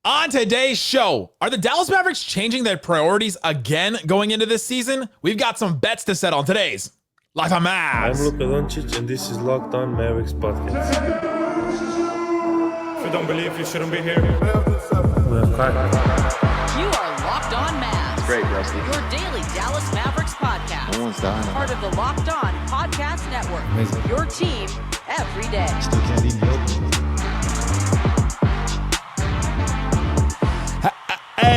On today's show, are the Dallas Mavericks changing their priorities again going into this season? We've got some bets to settle on today's Locked On Mavs. I'm Luka Doncic, and this is Locked On Mavericks podcast. If you don't believe, you shouldn't be here. We have You are Locked On Mavs. Great, Rusty. Your daily Dallas Mavericks podcast. No one's dying. Part of the Locked On Podcast Network. Amazing. Your team every day. Still can't even build. And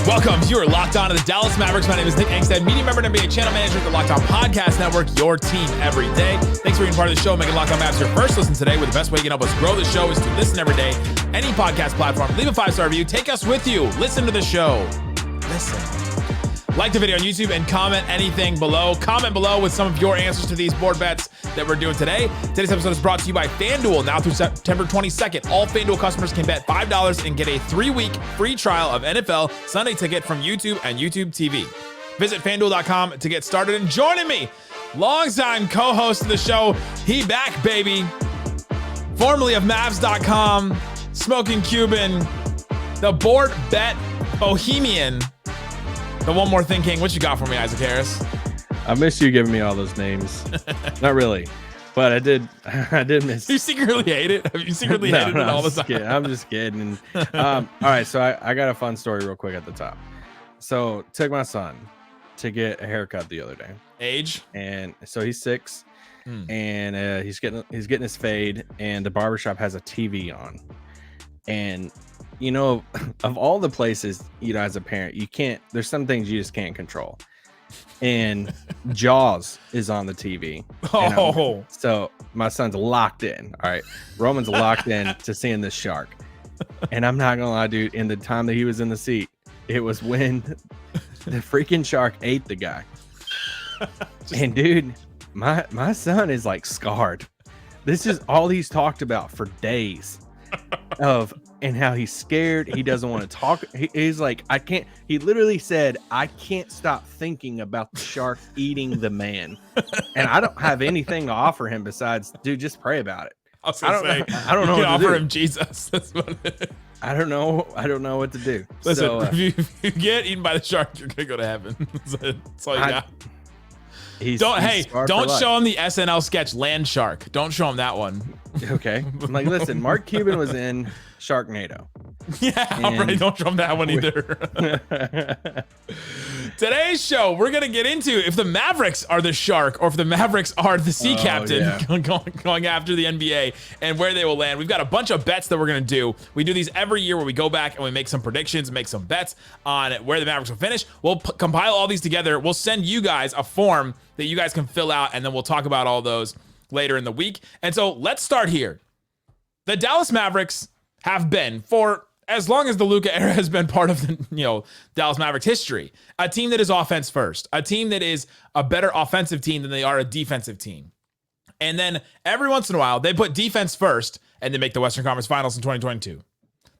welcome. You are locked on to the Dallas Mavericks. My name is Nick Angstadt, media member and NBA channel manager at the Locked On Podcast Network, your team every day. Thanks for being part of the show, making Locked On Mavs your first listen today. Where the best way you can help us grow the show is to listen every day. Any podcast platform, leave a 5-star review, take us with you, listen to the show. Listen. Like the video on YouTube and comment anything below. Comment below with some of your answers to these board bets that we're doing today. Today's episode is brought to you by FanDuel. Now through September 22nd, all FanDuel customers can bet $5 and get a 3-week free trial of NFL Sunday Ticket from YouTube and YouTube TV. Visit FanDuel.com to get started. And joining me, longtime co-host of the show, he back, baby. Formerly of Mavs.com, Smoking Cuban, the board bet bohemian, the one more thing king. What you got for me, Isaac Harris? I miss you giving me all those names. Not really, but I did miss. You secretly hate it? Have you secretly hated it all the time? I'm just kidding. All right, so I got a fun story real quick at the top. So took my son to get a haircut the other day. Age? And so he's 6, and he's getting his fade, and the barbershop has a TV on. And you know, of all the places, you know, as a parent, there's some things you just can't control. And Jaws is on the TV. Oh, so my son's locked in. All right. Roman's locked in to seeing this shark. And I'm not gonna lie, dude, in the time that he was in the seat, it was when the freaking shark ate the guy. And dude, my son is like scarred. This is all he's talked about for days and how he's scared. He doesn't want to talk. He's like, he literally said, I can't stop thinking about the shark eating the man. And I don't have anything to offer him besides, dude, just pray about it. I don't know. I don't know. You What can to offer do. him Jesus. That's what I don't know what to do. Listen, So, if you get eaten by the shark, you're gonna go to heaven. That's all you got. he's Don't scarred for life. show him the SNL sketch Land Shark. Don't show him that one. Okay. I'm like, listen, Mark Cuban was in Sharknado. Yeah, all right. Don't show him that one either. Today's show, we're going to get into if the Mavericks are the shark or if the Mavericks are the sea captain going after the NBA and where they will land. We've got a bunch of bets that we're going to do. We do these every year where we go back and we make some predictions, make some bets on where the Mavericks will finish. We'll compile all these together. We'll send you guys a form that you guys can fill out, and then we'll talk about all those later in the week. And so let's start here. The Dallas Mavericks have been, for as long as the Luka era has been part of the Dallas Mavericks history, a team that is offense first, a team that is a better offensive team than they are a defensive team. And then every once in a while, they put defense first and they make the Western Conference Finals in 2022.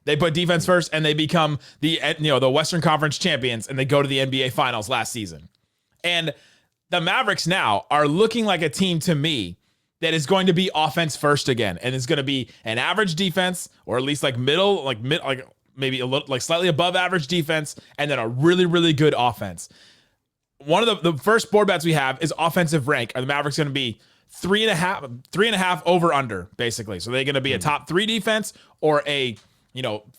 They put defense first and they become the Western Conference champions and they go to the NBA Finals last season. And the Mavericks now are looking like a team to me that is going to be offense first again, and it's going to be an average defense, or at least like maybe a little, like slightly above average defense, and then a really, really good offense. One of the first board bets we have is offensive rank. Are the Mavericks going to be 3.5 over under, basically? So they're going to be a top 3 defense or a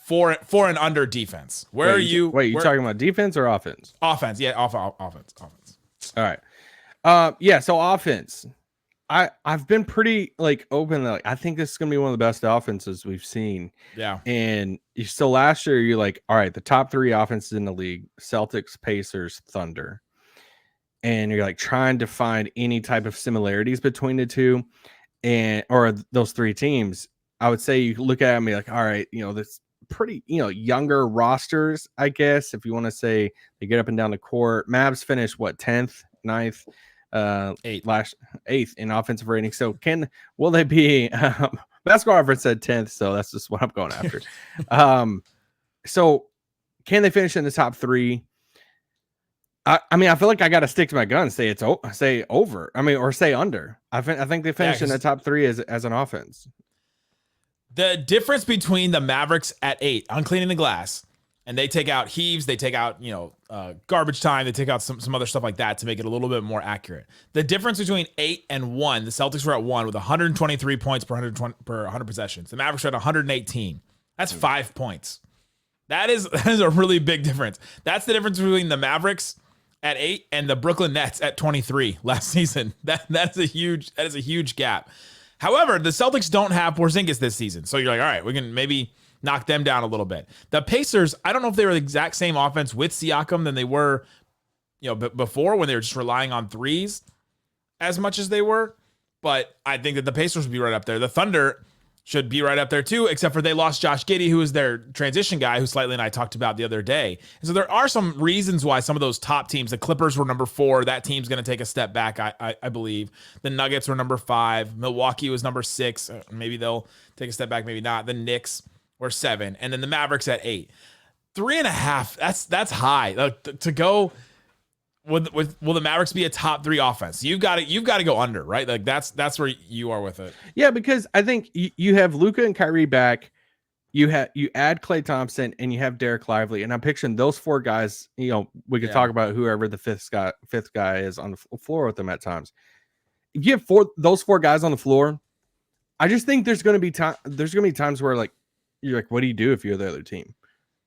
4 and under defense. Where are you? Wait, you talking about defense or offense? Offense, yeah, offense. All right. Yeah, so offense. I've been pretty open. Like, I think this is gonna be one of the best offenses we've seen. Yeah. And so last year you're like, all right, the top 3 offenses in the league: Celtics, Pacers, Thunder. And you're like trying to find any type of similarities between the two, or those 3 teams. I would say you look at them and be like, all right, this pretty younger rosters, I guess, if you want to say they get up and down the court. Mavs finished 10th, 9th. 8th in offensive rating. So will they be basketball reference said 10th, so that's just what I'm going after. So can they finish in the top 3? I mean, I feel like I got to stick to my gun, say over. I mean, or say under. I think they finished in the top 3 as an offense. The difference between the Mavericks at 8 on cleaning the glass, and they take out heaves, they take out, garbage time, they take out some other stuff like that to make it a little bit more accurate. The difference between 8 and 1, the Celtics were at 1 with 123 points per 100 possessions. The Mavericks are at 118. That's 5 points. That is a really big difference. That's the difference between the Mavericks at 8 and the Brooklyn Nets at 23 last season. That is a huge gap. However, the Celtics don't have Porzingis this season. So you're like, all right, we can maybe knock them down a little bit. The Pacers, I don't know if they were the exact same offense with Siakam than they were, before when they were just relying on threes as much as they were. But I think that the Pacers would be right up there. The Thunder should be right up there too, except for they lost Josh Giddey, who is their transition guy, who Slightly and I talked about the other day. And so there are some reasons why some of those top teams, the Clippers were number 4. That team's going to take a step back, I believe. The Nuggets were number 5. Milwaukee was number 6. Maybe they'll take a step back, maybe not. The Knicks were 7. And then the Mavericks at 8. 3.5, that's high. To go... Will the Mavericks be a top 3 offense? You've got to go under, right? Like that's where you are with it. Yeah, because I think you have Luka and Kyrie back. You add Klay Thompson and you have Dereck Lively, and I'm picturing those 4 guys. We could talk about whoever the fifth guy is on the floor with them at times. If you have those 4 guys on the floor, I just think there's going to be times where like you're like, what do you do if you're the other team?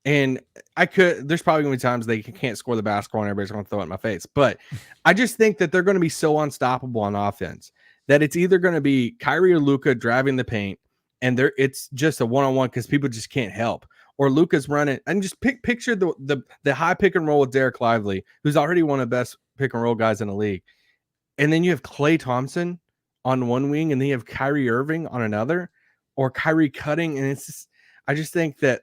And there's probably going to be times they can't score the basketball and everybody's going to throw it in my face. But I just think that they're going to be so unstoppable on offense that it's either going to be Kyrie or Luka driving the paint, and it's just a one-on-one because people just can't help. Or Luka's running, and just picture the high pick and roll with Dereck Lively, who's already one of the best pick and roll guys in the league. And then you have Klay Thompson on one wing, and then you have Kyrie Irving on another, or Kyrie cutting. And I just think that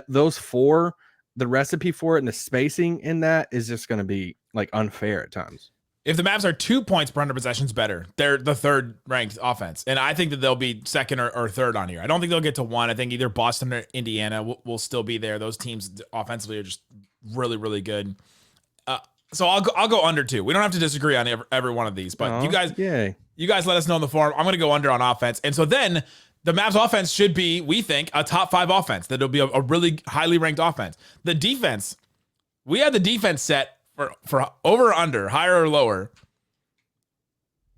those 4, the recipe for it and the spacing in that is just going to be like unfair at times. If the Mavs are 2 points per 100 possessions better, they're the 3rd ranked offense. And I think that they'll be 2nd or 3rd on here. I don't think they'll get to 1. I think either Boston or Indiana will still be there. Those teams offensively are just really, really good. So I'll go under 2. We don't have to disagree on every one of these, but you guys let us know in the forum. I'm going to go under on offense. And so then the Mavs offense should be, we think, a top 5 offense. That'll be a really highly ranked offense. The defense, we had the defense set for over or under, higher or lower.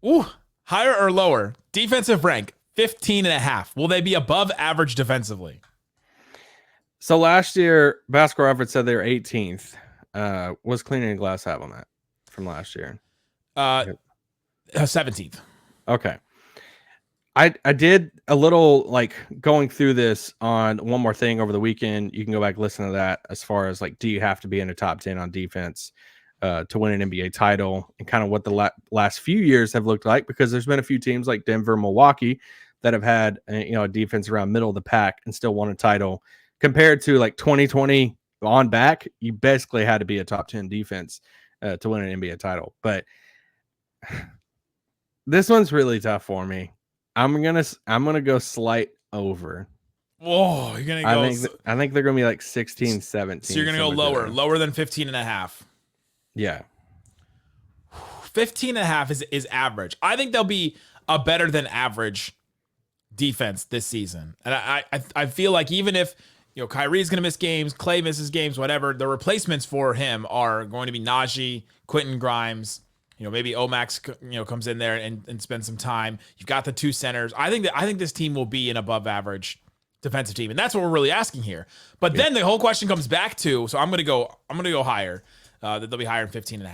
Ooh, higher or lower. Defensive rank, 15.5. Will they be above average defensively? So last year, Basketball Reference said they were 18th. Was Cleaning the Glass have on that from last year? 17th. Okay. I did a little like going through this on One More Thing over the weekend. You can go back and listen to that as far as like, do you have to be in the top 10 on defense to win an NBA title, and kind of what the last few years have looked like, because there's been a few teams like Denver, Milwaukee that have had a defense around middle of the pack and still won a title, compared to like 2020 on back. You basically had to be a top 10 defense to win an NBA title. But this one's really tough for me. I'm gonna go slight over. Whoa, you're gonna go. I think they're gonna be like 16, 17. So you're gonna go lower than 15.5. Yeah, 15.5 is average. I think they'll be a better than average defense this season, and I feel like even if Kyrie's gonna miss games, Klay misses games, whatever, the replacements for him are going to be Najee, Quentin Grimes. Maybe Omax, comes in there and spends some time. You've got the 2 centers. I think this team will be an above average defensive team, and that's what we're really asking here. But then the whole question comes back to, so I'm gonna go higher. That they'll be higher than 15.5.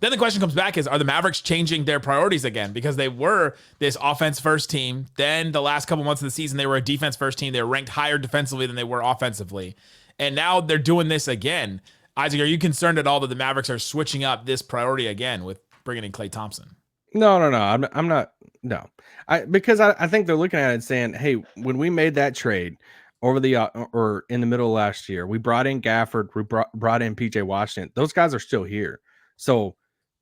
Then the question comes back is, are the Mavericks changing their priorities again? Because they were this offense first team. Then the last couple months of the season, they were a defense first team. They were ranked higher defensively than they were offensively, and now they're doing this again. Isaac, are you concerned at all that the Mavericks are switching up this priority again with bringing in Klay Thompson? No. I'm not. No, because I think they're looking at it and saying, hey, when we made that trade over or in the middle of last year, we brought in Gafford, we brought in PJ Washington. Those guys are still here. So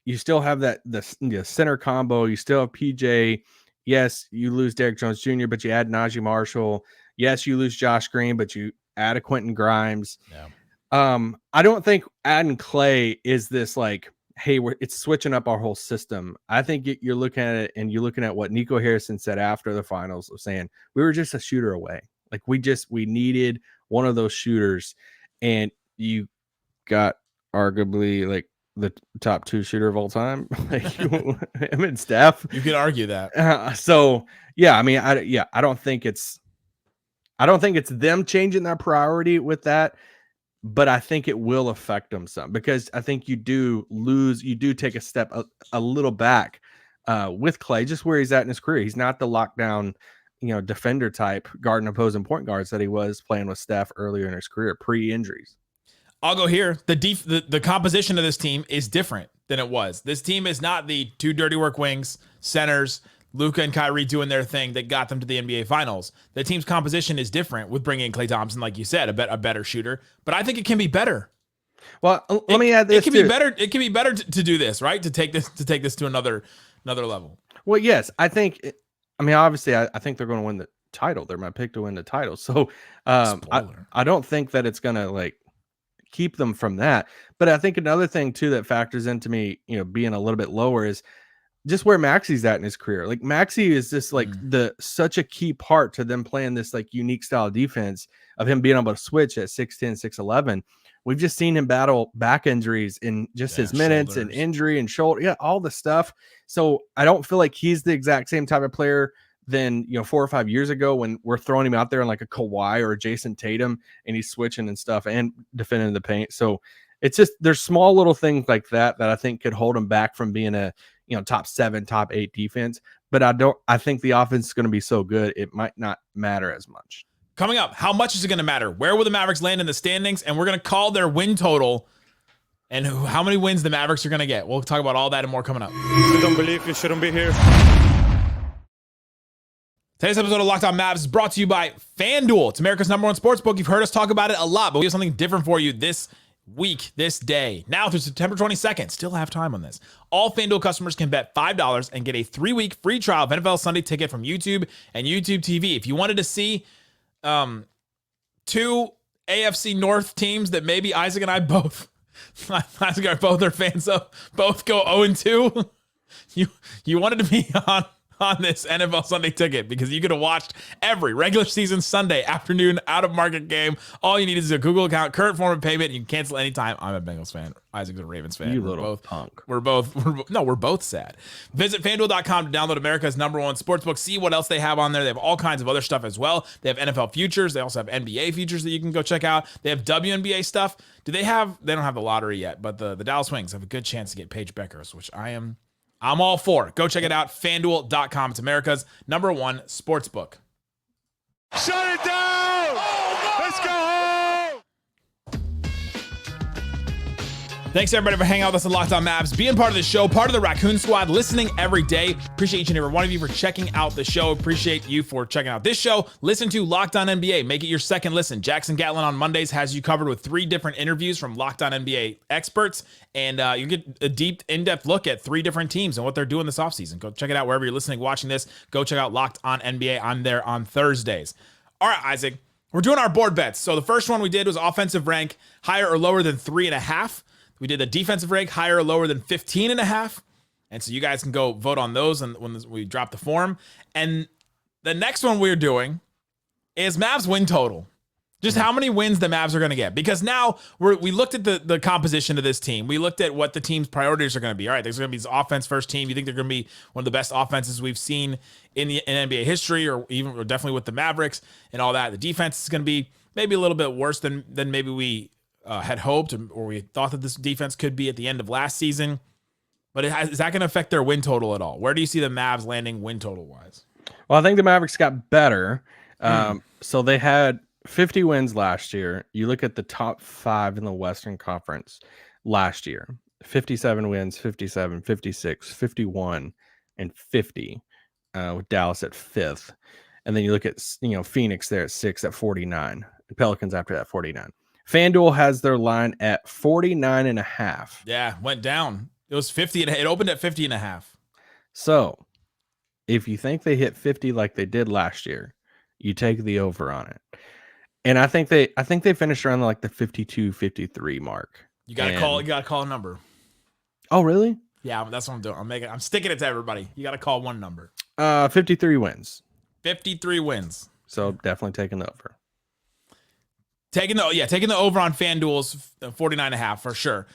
you still have the center combo. You still have PJ. Yes, you lose Derrick Jones Jr., but you add Najee Marshall. Yes, you lose Josh Green, but you add a Quentin Grimes. Yeah. I don't think adding Klay is this like hey, it's switching up our whole system. I think you're looking at it and you're looking at what Nico Harrison said after the finals of saying we were just a shooter away. Like we needed one of those shooters, and you got arguably like the top 2 shooter of all time, like him and Steph. You could argue that. So yeah, I mean, I don't think it's them changing their priority with that, but I think it will affect them some, because I think you do take a step a little back with Klay, just where he's at in his career. He's not the lockdown, defender type guarding opposing point guards that he was playing with Steph earlier in his career, pre-injuries. I'll go here. The composition of this team is different than it was. This team is not the 2 dirty work wings, centers, Luka and Kyrie doing their thing that got them to the NBA Finals. The team's composition is different with bringing in Klay Thompson, like you said, a better shooter. But I think it can be better. Well, let me add this. It can be better. It can be better to do this, right? To take this to another level. Well, yes, I think. I mean, obviously, I think they're going to win the title. They're my pick to win the title. So, I don't think that it's going to like keep them from that. But I think another thing too that factors into me, being a little bit lower is just where Maxi's at in his career. Like Maxi is just like such a key part to them playing this like unique style of defense, of him being able to switch at 6'10", 6'11". We've just seen him battle back injuries in just his minutes, and injury and shoulder. Yeah, all the stuff. So I don't feel like he's the exact same type of player than 4 or 5 years ago when we're throwing him out there in like a Kawhi or a Jason Tatum and he's switching and stuff and defending the paint. So it's just, there's small little things like that I think could hold him back from being a top 7, top 8 defense. But I think the offense is going to be so good it might not matter as much. Coming up, how much is it going to matter? Where will the Mavericks land in the standings? And we're going to call their win total and how many wins the Mavericks are going to get. We'll talk about all that and more coming up. I don't believe you shouldn't be here. Today's episode of Locked On Mavs is brought to you by FanDuel. It's America's #1 sportsbook. You've heard us talk about it a lot, but we have something different for you this week, this day. Now through September 22nd, still have time on this. All FanDuel customers can bet $5 and get a 3-week free trial of NFL Sunday Ticket from YouTube and YouTube TV. If you wanted to see 2 AFC North teams that maybe Isaac and I both are fans of, both go 0-2, you wanted to be on this NFL Sunday Ticket because you could have watched every regular season Sunday afternoon out of market game. All you need is a Google account, current form of payment. You can cancel anytime. I'm a Bengals fan. Isaac's a Ravens fan. You we're little both punk. We're both sad. Visit FanDuel.com to download America's #1 sportsbook. See what else they have on there. They have all kinds of other stuff as well. They have NFL futures. They also have NBA futures that you can go check out. They have WNBA stuff. They don't have the lottery yet, but the Dallas Wings have a good chance to get Paige Beckers, which I'm all for. Go check it out. FanDuel.com. It's America's #1 sportsbook. Shut it down! Let's go home! Thanks everybody for hanging out with us on Locked On Mavs, being part of the show, part of the Raccoon Squad, listening every day. Appreciate each and every one of you for checking out the show. Appreciate you for checking out this show. Listen to Locked On NBA. Make it your second listen. Jackson Gatlin on Mondays has you covered with 3 different interviews from Locked On NBA experts, and you get a deep, in-depth look at 3 different teams and what they're doing this offseason. Go check it out wherever you're listening, watching this. Go check out Locked On NBA. I'm there on Thursdays. All right, Isaac, we're doing our board bets. So the first one we did was offensive rank higher or lower than 3.5. We did the defensive rank higher or lower than 15.5. And so you guys can go vote on those and when we drop the form. And the next one we're doing is Mavs win total. Just how many wins the Mavs are going to get. Because now we looked at the composition of this team. We looked at what the team's priorities are going to be. All right, there's going to be this offense first team. You think they're going to be one of the best offenses we've seen in NBA history, or definitely with the Mavericks and all that. The defense is going to be maybe a little bit worse than maybe we had hoped, or we thought that this defense could be at the end of last season. But is that going to affect their win total at all? Where do you see the Mavs landing win total wise? Well, I think the Mavericks got better. So they had 50 wins last year. You look at the top 5 in the Western Conference last year: 57 wins, 57, 56, 51, and 50, with Dallas at 5th. And then you look at Phoenix there at 6 at 49. Pelicans after that 49. FanDuel has their line at 49.5. Yeah, went down. It was 50. It opened at 50.5. So if you think they hit 50 like they did last year, you take the over on it. And I think they finished around like the 52, 53 mark. You gotta call a number. Oh, really? Yeah, that's what I'm doing. I'm sticking it to everybody. You got to call one number. 53 wins. 53 wins. So definitely taking the over. Taking the over on FanDuel's 49.5 for sure.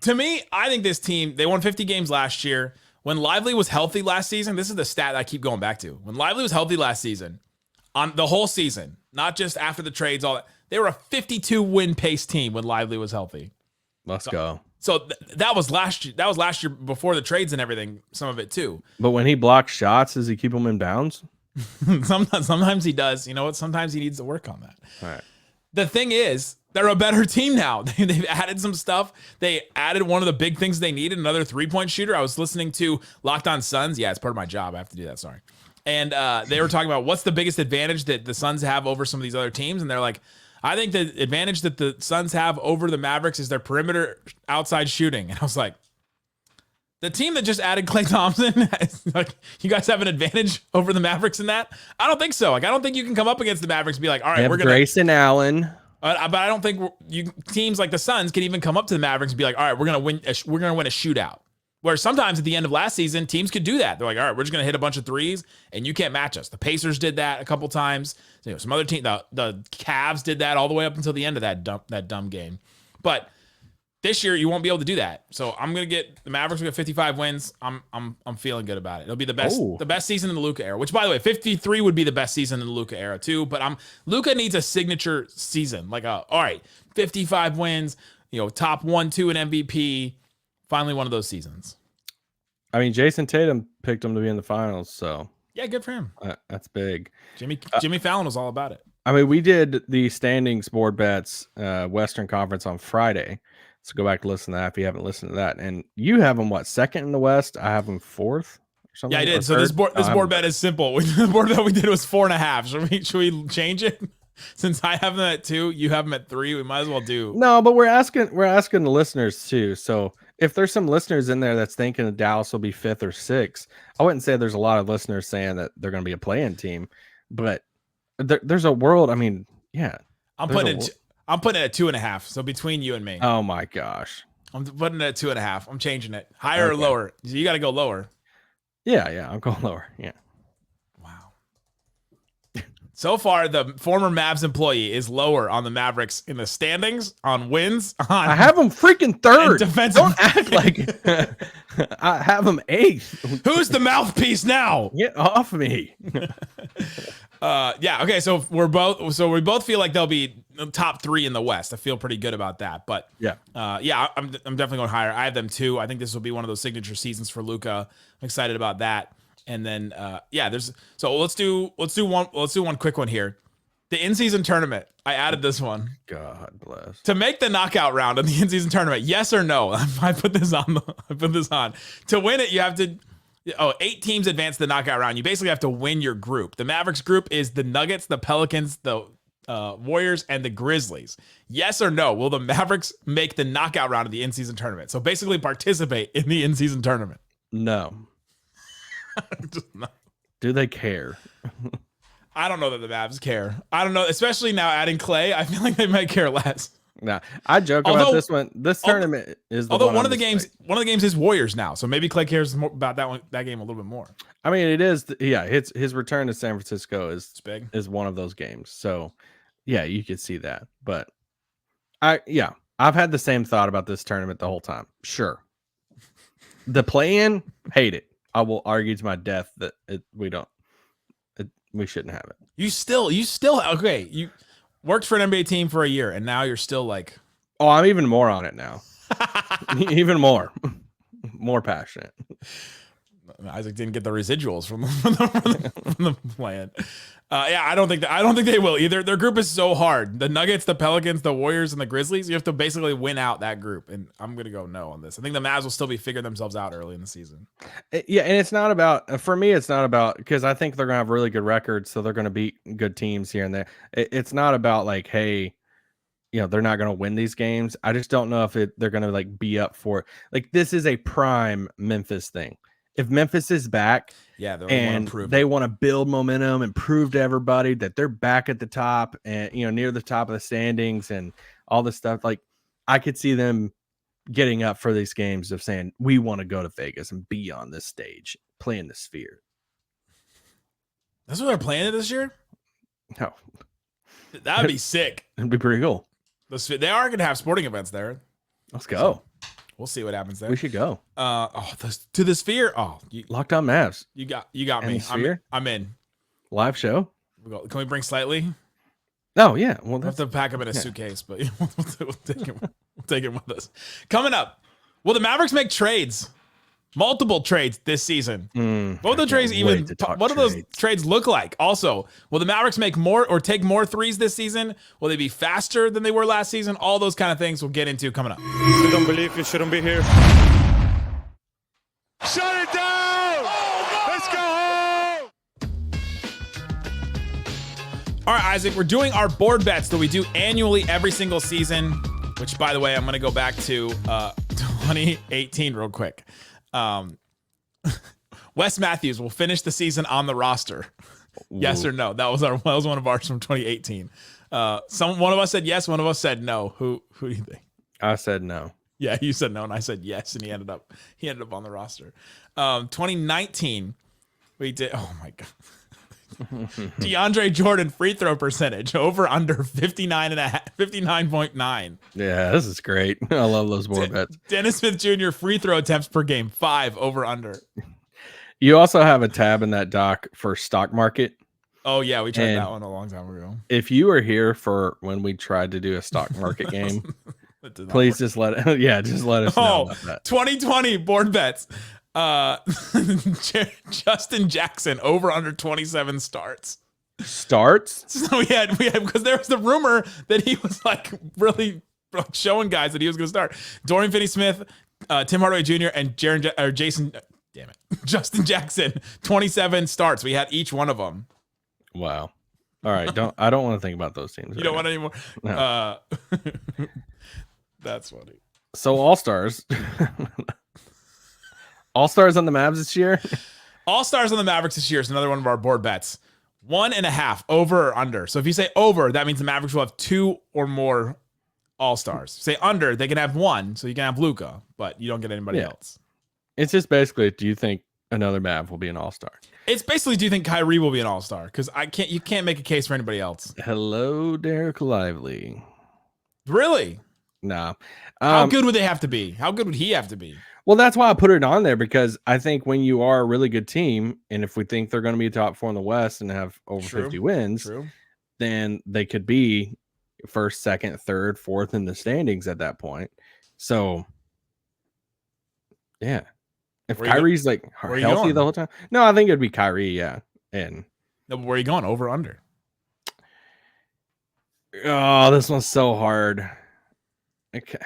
To me, I think this team, they won 50 games last year. When Lively was healthy last season, this is the stat I keep going back to. When Lively was healthy last season, on the whole season, not just after the trades, all that, they were a 52 win pace team when Lively was healthy. Let's go. So that was last year. That was last year before the trades and everything. Some of it too. But when he blocks shots, does he keep them in bounds? Sometimes he does. You know what? Sometimes he needs to work on that. All right. The thing is, they're a better team now. They've added some stuff. They added one of the big things they needed, another 3-point shooter. I was listening to Locked On Suns. Yeah, it's part of my job. I have to do that. Sorry. And they were talking about what's the biggest advantage that the Suns have over some of these other teams. And they're like, I think the advantage that the Suns have over the Mavericks is their perimeter outside shooting. And I was like, the team that just added Klay Thompson, like, you guys have an advantage over the Mavericks in that? I don't think so. Like, I don't think you can come up against the Mavericks and be like, all right, we're going to Grayson Allen. But I don't think teams like the Suns can even come up to the Mavericks and be like, all right, we're gonna win a shootout. Where sometimes at the end of last season, teams could do that. They're like, all right, we're just gonna hit a bunch of threes, and you can't match us. The Pacers did that a couple times. Some other team, the Cavs did that all the way up until the end of that dumb game. But this year, you won't be able to do that. So I'm gonna get the Mavericks. We got 55 wins. I'm feeling good about it. It'll be the best season in the Luka era. Which, by the way, 53 would be the best season in the Luka era too. But Luka needs a signature season, like all right, 55 wins. Top 1-2 in MVP. Finally, one of those seasons. I mean, Jason Tatum picked him to be in the finals, so yeah, good for him. That's big. Jimmy Fallon was all about it. I mean, we did the standings board bets Western Conference on Friday. So go back to listen to that if you haven't listened to that. And you have them, second in the West? I have them fourth or something. Yeah, I did. So this board bet is simple. The board bet we did was 4.5. Should we change it? Since I have them at 2, you have them at 3. We might as well do. No, but we're asking the listeners too. So if there's some listeners in there that's thinking that Dallas will be 5th or 6th, I wouldn't say there's a lot of listeners saying that they're going to be a play-in team, but there's a world. I mean, yeah, I'm putting it at 2.5. So between you and me. Oh my gosh. I'm putting it at 2.5. I'm changing it. Higher or lower? You got to go lower. Yeah, I'm going lower. Yeah. Wow. So far, the former Mavs employee is lower on the Mavericks in the standings, on wins. I have them freaking 3rd. Defensive. Don't act like I have them 8th. Who's the mouthpiece now? Get off me. Yeah. Okay. So we both feel like they'll be top 3 in the West. I feel pretty good about that. But yeah. I'm definitely going higher. I have them 2. I think this will be one of those signature seasons for Luka. I'm excited about that. And then let's do one quick one here. The in-season tournament. I added this one. God bless. To make the knockout round of the in-season tournament, yes or no? I put this on. To win it, you have to. 8 teams advance the knockout round. You basically have to win your group. The Mavericks group is the Nuggets, the Pelicans, the Warriors, and the Grizzlies. Yes or no? Will the Mavericks make the knockout round of the in-season tournament? So basically participate in the in-season tournament. No. No. Do they care? I don't know that the Mavs care. I don't know, especially now adding Klay. I feel like they might care less. Nah, I joke about this one. This tournament is the one of the games is Warriors now, so maybe Klay cares more about that game a little bit more. I mean, it is. Yeah, his return to San Francisco is big. Is one of those games. So, yeah, you could see that. But I've had the same thought about this tournament the whole time. Sure, the play-in, hate it. I will argue to my death that we shouldn't have it. You still okay. You worked for an NBA team for a year, and now you're still like, oh, I'm even more on it now. Even more passionate. Isaac didn't get the residuals from the plan. I don't think they will either. Their group is so hard. The Nuggets, the Pelicans, the Warriors, and the Grizzlies. You have to basically win out that group. And I'm gonna go no on this. I think the Mavs will still be figuring themselves out early in the season. Yeah, and it's not about, for me, it's not about, because I think they're gonna have really good records, so they're gonna beat good teams here and there. It's not about like, hey, they're not gonna win these games. I just don't know if they're gonna like be up for it. Like, this is a prime Memphis thing. If Memphis is back, they want to build momentum and prove to everybody that they're back at the top and near the top of the standings and all this stuff. Like, I could see them getting up for these games of saying we want to go to Vegas and be on this stage, play in the Sphere. That's what they're playing this year? No. That'd be sick. It'd be pretty cool. They are going to have sporting events there. Let's go. We'll see what happens there. We should go. To the Sphere. Oh, Locked On Mavs. You got me. I'm in. Live show. Can we bring Slightly? Oh yeah. Well, We'll have to pack him in a suitcase, but we'll take him with us. Coming up, will the Mavericks make trades? Multiple trades this season. What do those trades look like? Also, will the Mavericks make more or take more threes this season? Will they be faster than they were last season? All those kind of things we'll get into coming up. You don't believe you shouldn't be here. Shut it down! Let's go home! All right, Isaac, we're doing our board bets that we do annually every single season, which, by the way, I'm going to go back to 2018 real quick. Wes Matthews will finish the season on the roster. Yes or no? That was one of ours from 2018. One of us said yes, one of us said no. Who do you think? I said no. Yeah, you said no, and I said yes, and he ended up on the roster. 2019, we did. Oh my god. DeAndre Jordan free throw percentage over under 59.9. Yeah, this is great. I love those board bets. Dennis Smith Jr. free throw attempts per game 5 over under. You also have a tab in that doc for stock market. Oh yeah, we tried that one a long time ago. If you were here for when we tried to do a stock market game, please just let us know about that. 2020 board bets. Justin Jackson over under 27 starts. So we had because there was the rumor that he was like really showing guys that he was going to start. Dorian Finney-Smith, Tim Hardaway Jr. and Justin Jackson 27 starts. We had each one of them. Wow. All right, I don't want to think about those teams. You don't want any more. No. That's funny. So All-Stars. All-Stars on the Mavs this year? All-Stars on the Mavericks this year is another one of our board bets. 1.5, over or under. So if you say over, that means the Mavericks will have 2 or more All-Stars. Say under, they can have 1, so you can have Luka, but you don't get anybody else. It's just basically, do you think another Mav will be an All-Star? It's basically, do you think Kyrie will be an All-Star? Because you can't make a case for anybody else. Hello, Dereck Lively. Really? Nah. How good would they have to be? How good would he have to be? Well, that's why I put it on there, because I think when you are a really good team, and if we think they're going to be top 4 in the West and have over 50 wins, then they could be first, second, third, fourth in the standings at that point. So, yeah. If Kyrie's like healthy the whole time. No, I think it'd be Kyrie, yeah. And no, but where are you going? Over or under? Oh, this one's so hard. Okay.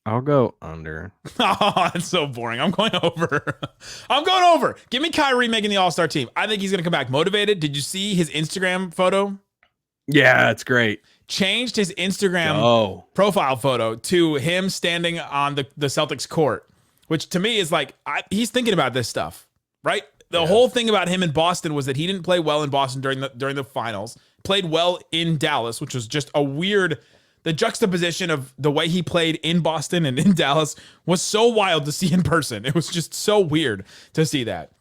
I'll go under. Oh, it's so boring. I'm going over. I'm going over. Give me Kyrie making the All-Star team. I think he's going to come back motivated. Did you see his Instagram photo? Yeah, it's great. Changed his Instagram profile photo to him standing on the Celtics court, which to me is like, he's thinking about this stuff, right? The whole thing about him in Boston was that he didn't play well in Boston during the finals, played well in Dallas, which was just a weird... The juxtaposition of the way he played in Boston and in Dallas was so wild to see in person. It was just so weird to see that.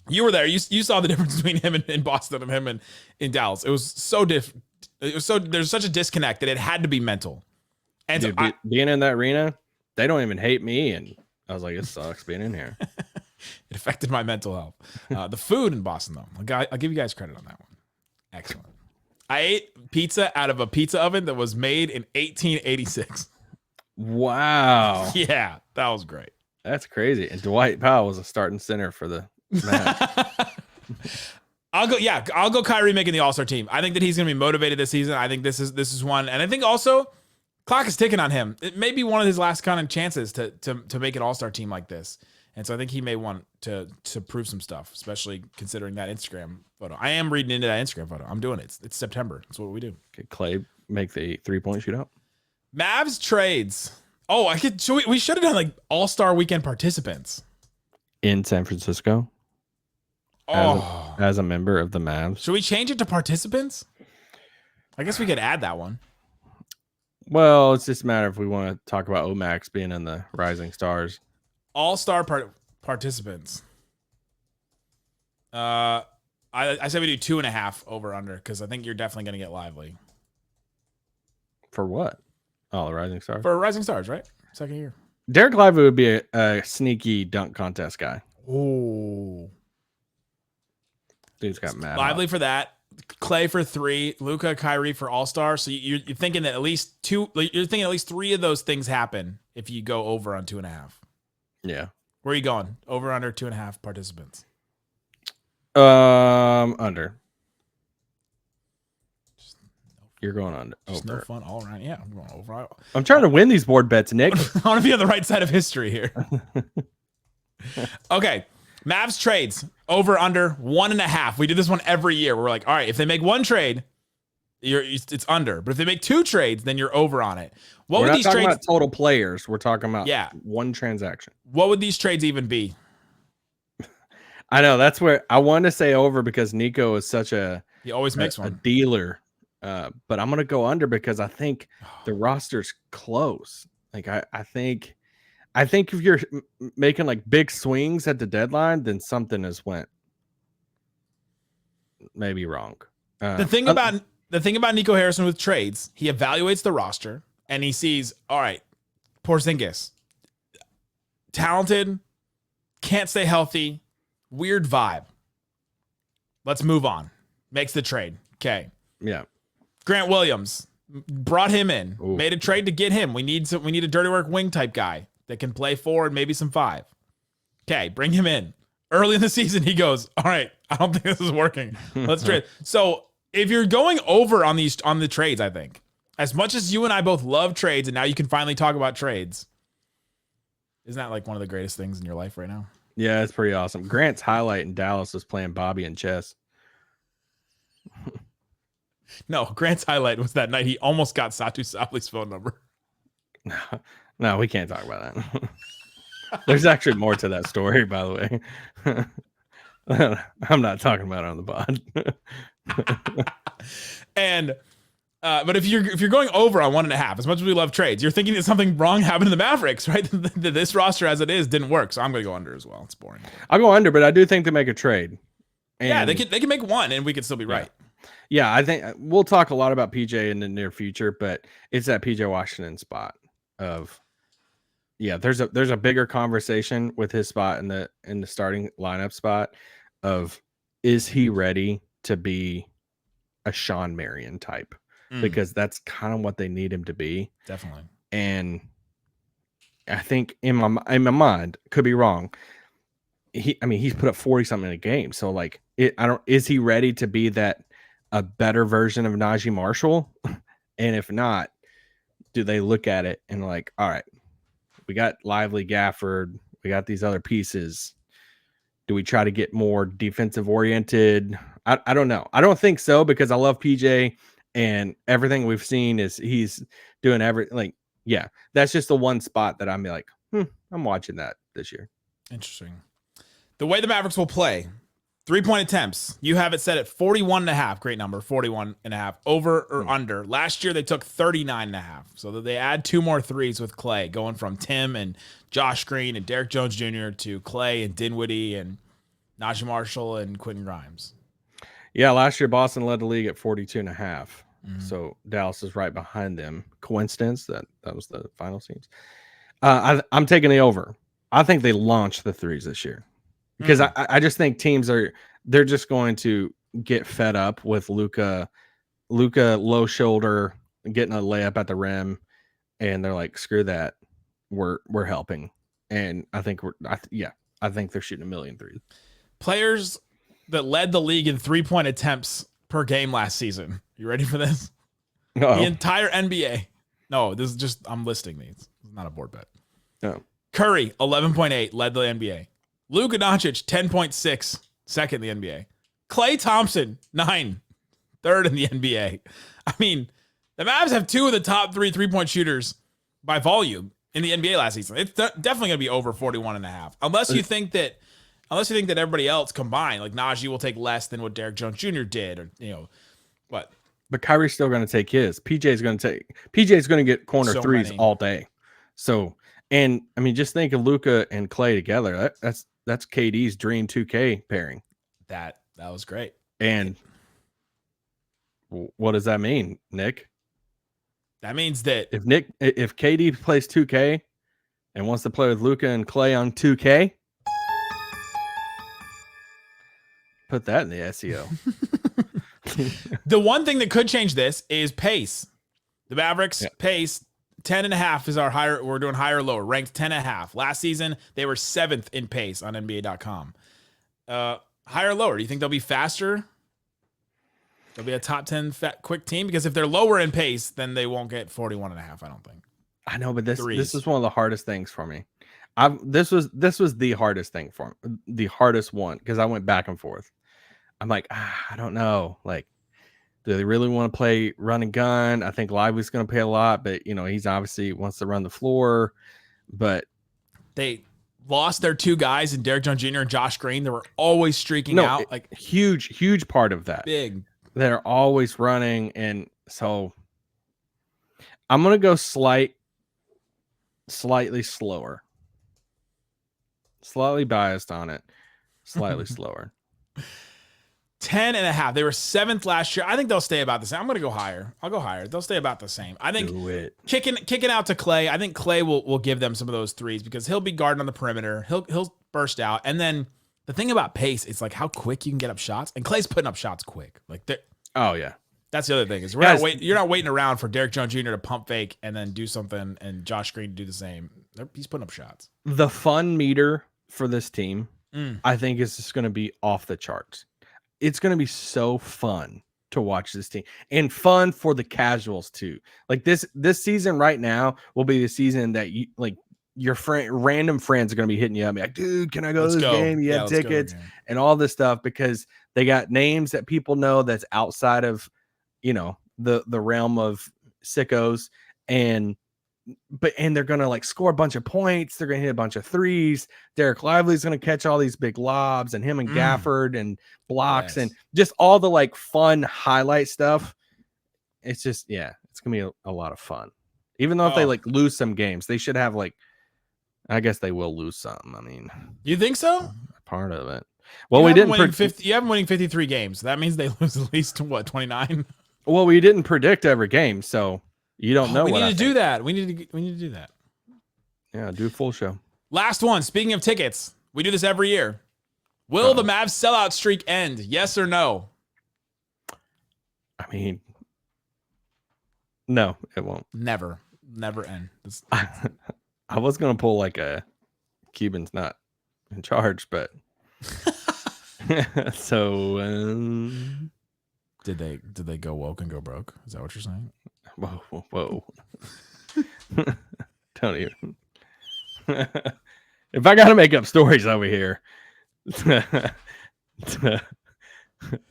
You were there. You saw the difference between him in Boston and him in Dallas. It was so different. There's such a disconnect that it had to be mental. And dude, being in that arena, they don't even hate me. And I was like, it sucks being in here. It affected my mental health. The food in Boston, though, I'll give you guys credit on that one. Excellent. I ate pizza out of a pizza oven that was made in 1886. Wow. Yeah, that was great. That's crazy. And Dwight Powell was a starting center for the Mavs. I'll go Kyrie making the All-Star team. I think that he's going to be motivated this season. I think this is one. And I think also clock is ticking on him. It may be one of his last kind of chances to make an All-Star team like this. And so I think he may want to prove some stuff, especially considering that Instagram photo. I am reading into that Instagram photo. I'm doing it. It's September. That's what we do. Okay, Klay make the 3-point shootout. Mavs trades. Oh, we should have done like All-Star weekend participants in San Francisco. Oh, as a member of the Mavs. Should we change it to participants? I guess we could add that one. Well, it's just a matter if we want to talk about Omax being in the Rising Stars. All-star participants. I said we do 2.5 over under because I think you're definitely going to get Lively. For what? Oh, the Rising Stars? For Rising Stars, right? Second year. Dereck Lively would be a sneaky dunk contest guy. Oh. Dude's got mad. Lively for that. Klay for 3. Luka, Kyrie for All-Star. So you're thinking that at least 2. You're thinking at least 3 of those things happen if you go over on 2.5. Yeah. Where are you going? Over under 2.5 participants. Under. You're going under. Just over. no fun all around. Yeah, I'm going over. I'm trying to win these board bets, Nick. I want to be on the right side of history here. Okay. Mavs trades over under 1.5. We do this one every year. We're like, all right, if they make one trade, it's under. But if they make 2 trades, then you're over on it. What We're would not these talking trades? about total players. We're talking about one transaction. What would these trades even be? I know that's where I wanted to say over because Nico is such He always makes a one. dealer. But I'm gonna go under because I think the roster's close. Like I think if you're making like big swings at the deadline, then something has went maybe wrong. The thing about Nico Harrison with trades, he evaluates the roster and he sees, all right, Porzingis, talented, can't stay healthy, weird vibe. Let's move on. Makes the trade. Okay. Yeah. Grant Williams, brought him in, Ooh. made a trade to get him. We need a dirty work wing type guy that can play 4 and maybe some 5. Okay, bring him in. Early in the season, he goes, all right, I don't think this is working. Let's trade. So if you're going over on the trades, I think, as much as you and I both love trades, and now you can finally talk about trades, isn't that like one of the greatest things in your life right now? Yeah, it's pretty awesome. Grant's highlight in Dallas was playing Bobby and chess. No, Grant's highlight was that night he almost got Satu Sabli's phone number. No, we can't talk about that. There's actually more to that story, by the way. I'm not talking about it on the pod. And but if you're going over on 1.5, as much as we love trades, you're thinking that something wrong happened to the Mavericks, right? This roster as it is didn't work, so I'm going to go under as well. It's boring. I'll go under, but I do think they make a trade. And yeah, they can make one, and we could still be right. Yeah, I think we'll talk a lot about PJ in the near future, but it's that PJ Washington spot of. Yeah, there's a bigger conversation with his spot in the starting lineup spot of is he ready to be a Sean Marion type? Because that's kind of what they need him to be. Definitely. And I think in my mind, could be wrong. He's put up 40 something in a game. So like is he ready to be that a better version of Najee Marshall? And if not, do they look at it and like, all right, we got Lively, Gafford, we got these other pieces. Do we try to get more defensive oriented? I don't know. I don't think so because I love PJ and everything we've seen is he's doing everything. Yeah, that's just the one spot that I'm like, I'm watching that this year. Interesting. The way the Mavericks will play, 3-point attempts, you have it set at 41.5. Great number, 41.5. Over or under. Last year, they took 39.5. So that they add 2 more threes with Klay, going from Tim and Josh Green and Derek Jones Jr. to Klay and Dinwiddie and Najee Marshall and Quentin Grimes. Yeah, last year, Boston led the league at 42.5. So Dallas is right behind them. Coincidence that was the final scenes. I'm taking the over. I think they launch the threes this year. Because I just think teams they're just going to get fed up with Luka low shoulder, getting a layup at the rim, and they're like, screw that. We're helping. And I think I think they're shooting 1 million threes. Players that led the league in 3-point attempts per game last season. You ready for this? Uh-oh. The entire NBA. No, this is just I'm listing these. It's not a board bet. No. Curry, 11.8, led the NBA. Luka Doncic, 10.6, second in the NBA. Klay Thompson, 9, third in the NBA. I mean, the Mavs have 2 of the top 3 3-point shooters by volume in the NBA last season. It's definitely going to be over 41.5. Unless you think that everybody else combined, like Najee will take less than what Derek Jones Jr. did, or what But Kyrie's still going to take his. PJ's going to get corner So threes many. all day. So, and I mean, just think of Luka and Klay together. That's KD's dream 2K pairing. That was great. And what does that mean, Nick? That means that If KD plays 2K and wants to play with Luka and Klay on 2K, put that in the SEO. the one thing that could change this is pace. The Mavericks pace 10.5 is our higher. We're doing higher or lower, ranked 10.5. Last season, they were 7th in pace on NBA.com. Higher or lower? Do you think they'll be faster? They'll be a top 10 quick team? Because if they're lower in pace, then they won't get 41.5, I don't think. I know, but this is one of the hardest things for me. This was the hardest thing for me, the hardest one, because I went back and forth. I'm like, I don't know. Like, do they really want to play run and gun? I think Lively's going to play a lot, but he's obviously wants to run the floor. But they lost their 2 guys in Dereck Jr. and Josh Green. They were always streaking out. Like huge part of that. Big. They're always running, and so I'm going to go slightly slower. Slightly biased on it. Slightly slower. 10.5. They were 7th last year. I think they'll stay about the same. I'm going to go higher. I'll go higher. They'll stay about the same. I think kicking out to Klay. I think Klay will give them some of those threes because he'll be guarding on the perimeter. He'll burst out. And then the thing about pace, it's like how quick you can get up shots. And Klay's putting up shots quick. Oh yeah. That's the other thing is you're not waiting around for Dereck Jr. to pump fake and then do something and Josh Green to do the same. He's putting up shots. The fun meter for this team, I think, is just going to be off the charts. It's going to be so fun to watch this team and fun for the casuals too. Like this season right now will be the season that your random friends are going to be hitting you up, like, dude, can I go to this game? You have tickets and all this stuff because they got names that people know that's outside of, the realm of sickos, and they're going to like score a bunch of points. They're going to hit a bunch of threes. Dereck Lively's going to catch all these big lobs, and him and Gafford and blocks and just all the like fun highlight stuff. It's just, it's going to be a lot of fun. Even though if they like lose some games, they should have I guess they will lose some. I mean, you think so? Part of it. Well, we didn't. You have them winning 53 games. So that means they lose at least 29. Well, we didn't predict every game, so you don't know. We need to do that. We need to do that. Yeah, do a full show. Last one. Speaking of tickets, we do this every year. Will the Mavs sellout streak end? Yes or no? I mean, no, it won't. Never end. I was gonna pull like a Cuban's not in charge, but so did they go woke and go broke? Is that what you're saying? Whoa. Don't even. If I gotta make up stories over here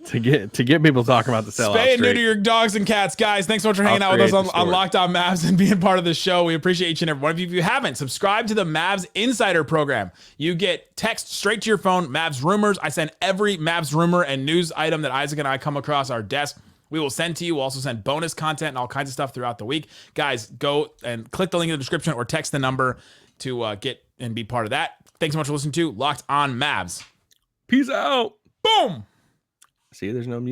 to get people talking about the sellout. Spay and neuter your dogs and cats, guys. Thanks so much for hanging out with us on Locked On Mavs and being part of the show. We appreciate each and every one of you. If you haven't, subscribe to the Mavs Insider program. You get text straight to your phone, Mavs rumors. I send every Mavs rumor and news item that Isaac and I come across our desk. We will send to you. We'll also send bonus content and all kinds of stuff throughout the week. Guys, go and click the link in the description or text the number to get and be part of that. Thanks so much for listening to Locked On Mavs. Peace out. Boom. See, there's no music.